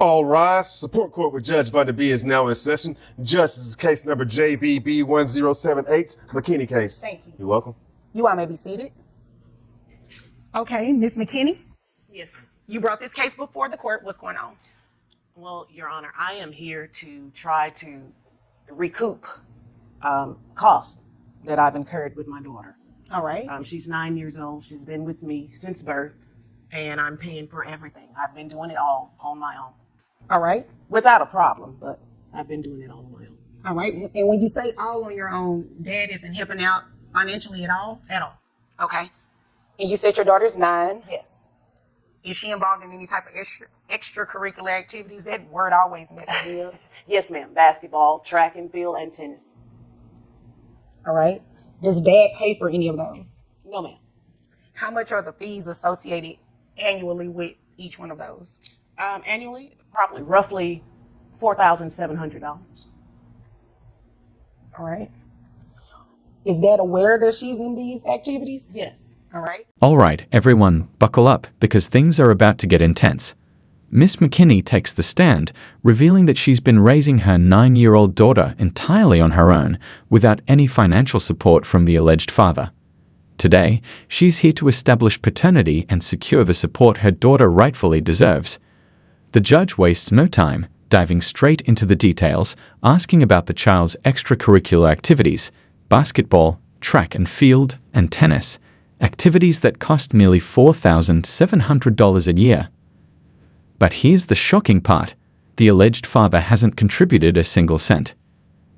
All rise. Support court with Judge Vonder B is now in session. Justice case number JVB1078, McKinney case. Thank you. You're welcome. You all may be seated. Okay, Ms. McKinney, Yes, sir. you brought this case before the court. What's going on? Well, Your Honor, I am here to try to recoup costs that I've incurred with my daughter. All right. She's 9 years old. She's been with me since birth, and I'm paying for everything. I've been doing it all on my own. All right. Without a problem, but I've been doing it all on my own. All right. And when you say all on your own, Dad isn't helping out financially at all? At all. Okay. And you said your daughter's 9. Yes. Is she involved in any type of extracurricular activities? That word always messes me up. Yes, ma'am. Basketball, track and field, and tennis. All right. Does Dad pay for any of those? No, ma'am. How much are the fees associated annually with each one of those? Annually, probably roughly $4,700. All right. Is Dad aware that she's in these activities? Yes. All right. All right, everyone, buckle up because things are about to get intense. Miss McKinney takes the stand, revealing that she's been raising her 9-year-old daughter entirely on her own without any financial support from the alleged father. Today, she's here to establish paternity and secure the support her daughter rightfully deserves. The judge wastes no time, diving straight into the details, asking about the child's extracurricular activities, basketball, track and field, and tennis, activities that cost nearly $4,700 a year. But here's the shocking part. The alleged father hasn't contributed a single cent.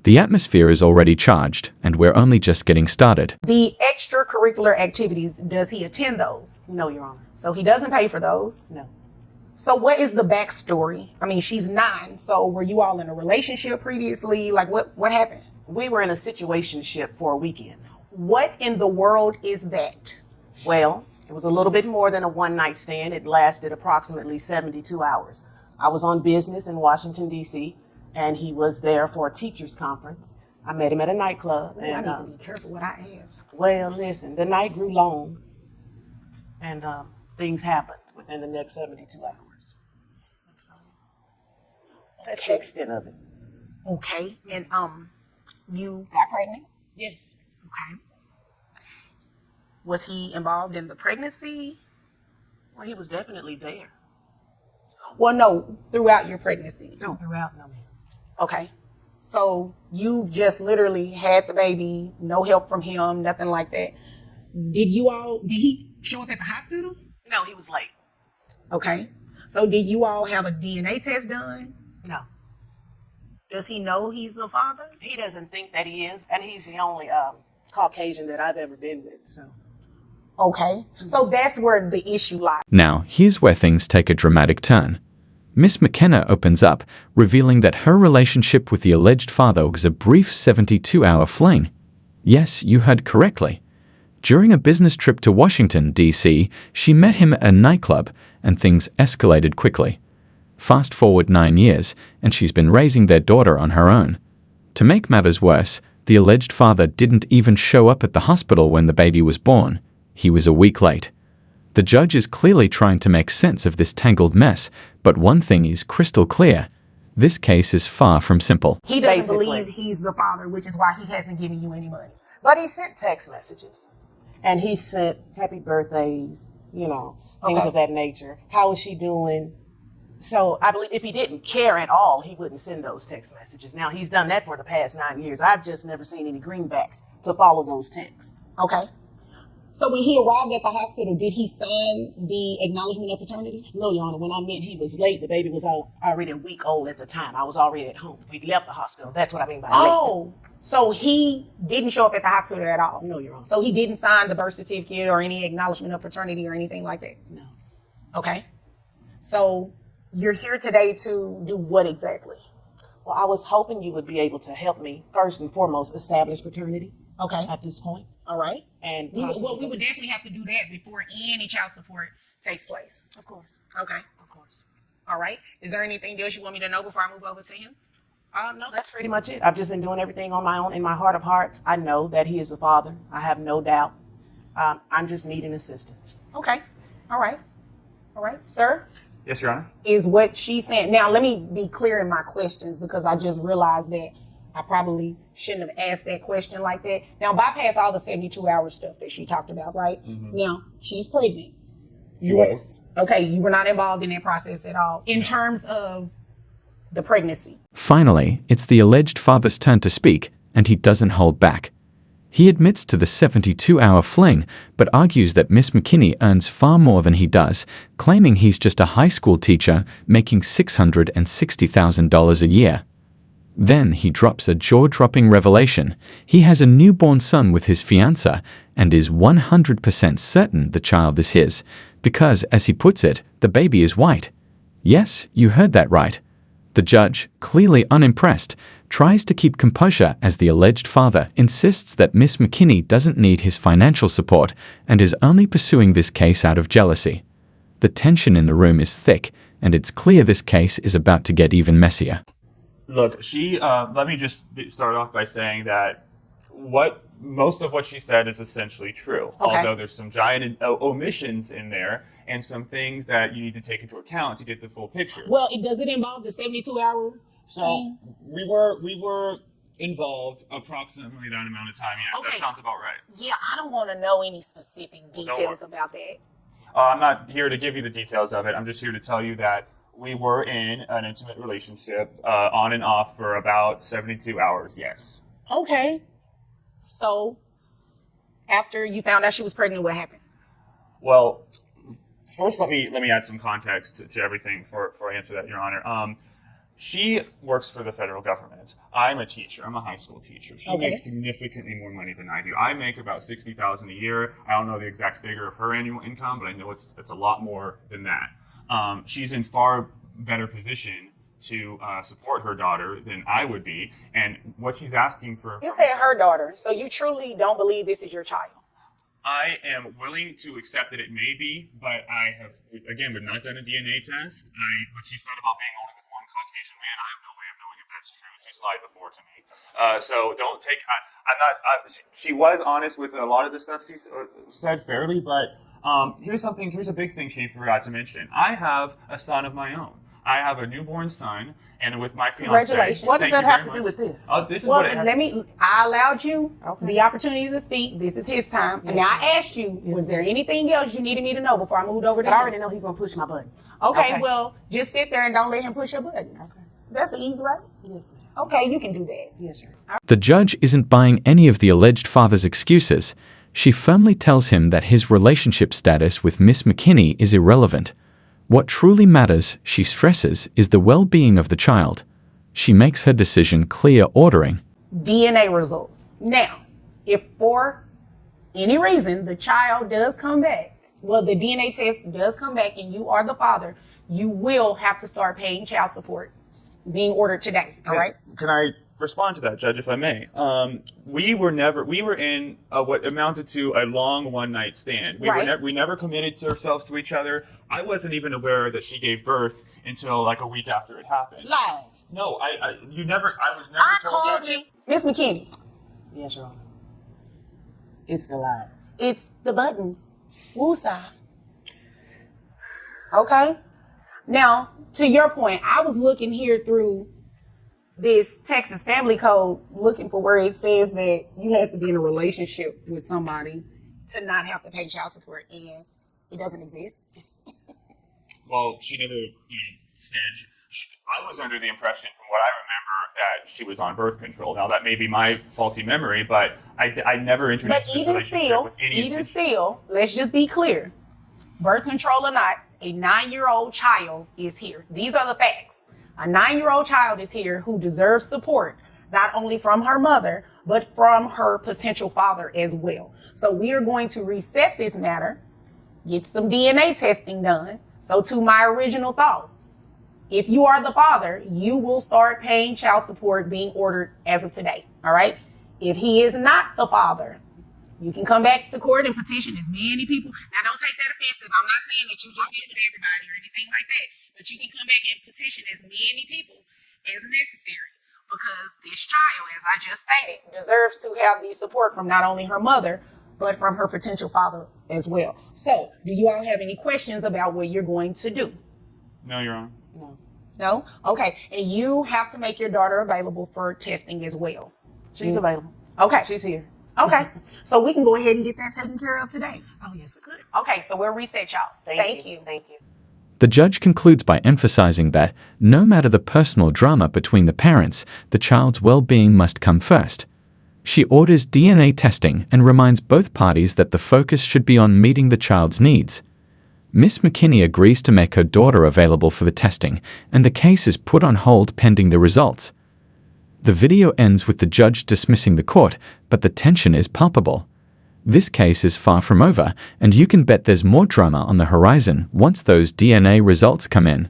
The atmosphere is already charged, and we're only just getting started. The extracurricular activities, does he attend those? No, Your Honor. So he doesn't pay for those? No. So what is the backstory? I mean, she's 9, so were you all in a relationship previously? Like what happened? We were in a situationship for a weekend. What in the world is that? Well, it was a little bit more than a one-night stand. It lasted approximately 72 hours. I was on business in Washington, D.C., and he was there for a teacher's conference. I met him at a nightclub. I And need to be careful what I ask. well, listen, the night grew long, and things happened within the next 72 hours. So, that's the extent of it. Okay. And you got pregnant? Yes. Okay. Was he involved in the pregnancy? Well, he was definitely there. Well, no, throughout your pregnancy. No, throughout, no, ma'am. Okay. So you've just literally had the baby, no help from him, nothing like that. Did he show up at the hospital? No, he was late. Okay. So did you all have a DNA test done? No. Does he know he's the father? He doesn't think that he is, and he's the only Caucasian that I've ever been with, so. Okay. So that's where the issue lies. Now, here's where things take a dramatic turn. Miss McKenna opens up, revealing that her relationship with the alleged father was a brief 72-hour fling. Yes, you heard correctly. During a business trip to Washington, D.C., she met him at a nightclub, and things escalated quickly. Fast forward 9 years, and she's been raising their daughter on her own. To make matters worse, the alleged father didn't even show up at the hospital when the baby was born. He was a week late. The judge is clearly trying to make sense of this tangled mess, but one thing is crystal clear. This case is far from simple. He doesn't Basically. believe he's the father, which is why he hasn't given you any money. But he sent text messages, and he sent happy birthdays, things Okay. of that nature. How is she doing? So I believe if he didn't care at all, he wouldn't send those text messages. Now, he's done that for the past 9 years. I've just never seen any greenbacks to follow those texts. Okay. So when he arrived at the hospital, did he sign the acknowledgement of paternity? No, Your Honor, when I meant he was late, the baby was already a week old at the time. I was already at home. We left the hospital. That's what I mean by late. Oh, so he didn't show up at the hospital at all? No, Your Honor. So he didn't sign the birth certificate or any acknowledgement of paternity or anything like that? No. Okay. So you're here today to do what exactly? Well, I was hoping you would be able to help me, first and foremost, establish paternity Okay. at this point. All right. And We possibly- would definitely have to do that before any child support takes place. Of course. Okay. Of course. All right. Is there anything else you want me to know before I move over to him? No, that's pretty much it. I've just been doing everything on my own. In my heart of hearts, I know that he is the father. I have no doubt. I'm just needing assistance. Okay. All right. All right. Sir, Yes, Your Honor. Is what she's saying. Now, let me be clear in my questions because I just realized that I probably shouldn't have asked that question like that. Now, bypass all the 72-hour stuff that she talked about, right? Now, she's pregnant. She was. Okay, you were not involved in that process at all in terms of the pregnancy. Finally, it's the alleged father's turn to speak, and he doesn't hold back. He admits to the 72-hour fling, but argues that Miss McKinney earns far more than he does, claiming he's just a high school teacher making $660,000 a year. Then he drops a jaw-dropping revelation. He has a newborn son with his fiancée and is 100% certain the child is his, because, as he puts it, the baby is white. Yes, you heard that right. The judge, clearly unimpressed, tries to keep composure as the alleged father insists that Miss McKinney doesn't need his financial support and is only pursuing this case out of jealousy. The tension in the room is thick, and it's clear this case is about to get even messier. Look, let me just start off by saying that most of what she said is essentially true. Okay. Although there's some giant omissions in there and some things that you need to take into account to get the full picture. Well, does it involve the 72-hour So thing? we were involved approximately that amount of time. Yes, Okay. that sounds about right. Yeah, I don't want to know any specific don't details worry. about that. I'm not here to give you the details of it. I'm just here to tell you that we were in an intimate relationship on and off for about 72 hours. Yes. Okay. So, after you found out she was pregnant, what happened? Well, first let me add some context to everything before I answer that, Your Honor. She works for the federal government. I'm a teacher. I'm a high school teacher. She Okay. makes significantly more money than I do. I make about $60,000 a year. I don't know the exact figure of her annual income, but I know it's a lot more than that. She's in far better position to support her daughter than I would be, and what she's asking for. You said her daughter, so you truly don't believe this is your child. I am willing to accept that it may be, but I have, again, we've not done a DNA test. What she said about being only with one Caucasian man, I have no way of knowing if that's true. She's lied before to me. So don't take, she was honest with a lot of the stuff she said fairly, but here's a big thing she forgot to mention. I have a son of my own. I have a newborn son, and with my fiance. Congratulations. What does Thank that you have very to do much. with this? This is Well, what it has- I allowed you Okay. the opportunity to speak. This is his time. And now I asked you, was there anything else you needed me to know before I moved over to But I you? already know he's gonna push my buttons. Okay, well, just sit there and don't let him push your button. Okay. That's the easy way. Yes, ma'am. Okay, you can do that. Yes, sir. The judge isn't buying any of the alleged father's excuses. She firmly tells him that his relationship status with Miss McKinney is irrelevant. What truly matters, she stresses, is the well-being of the child. She makes her decision clear, ordering, DNA results. Now, if for any reason the child does come back, well, the DNA test does come back and you are the father, you will have to start paying child support being ordered today. All right? Can I respond to that, Judge, if I may? We were in what amounted to a long one-night stand. We never committed ourselves to each other. I wasn't even aware that she gave birth until like a week after it happened. Lies. No, I was never I told called that. you. Miss McKinney, Yes, Your Honor. It's the lies. it's the buttons. Woosah. Okay? Now, to your point, I was looking here through this Texas Family Code looking for where it says that you have to be in a relationship with somebody to not have to pay child support, and it doesn't exist. Well, she never said. I was under the impression, from what I remember, that she was on birth control. Now, that may be my faulty memory, but I never entered But into this even relationship still, with any let's just be clear. Birth control or not, a 9-year-old child is here. These are the facts. A 9-year-old child is here who deserves support, not only from her mother, but from her potential father as well. So we are going to reset this matter, get some DNA testing done. So to my original thought, if you are the father, you will start paying child support being ordered as of today. All right. If he is not the father, you can come back to court and petition as many people. Now, don't take that offensive. I'm not saying that you just get with everybody or anything like that, but you can come back and petition as many people as necessary, because this child, as I just stated, deserves to have the support from not only her mother, but from her potential father as well. So, do you all have any questions about what you're going to do? No, Your Honor. No. No? Okay. And you have to make your daughter available for testing as well. She's available. Okay. She's here. Okay. So we can go ahead and get that taken care of today. Oh, yes, we could. Okay. So we'll reset y'all. Thank you. Thank you. The judge concludes by emphasizing that, no matter the personal drama between the parents, the child's well-being must come first. She orders DNA testing and reminds both parties that the focus should be on meeting the child's needs. Miss McKinney agrees to make her daughter available for the testing, and the case is put on hold pending the results. The video ends with the judge dismissing the court, but the tension is palpable. This case is far from over, and you can bet there's more drama on the horizon once those DNA results come in.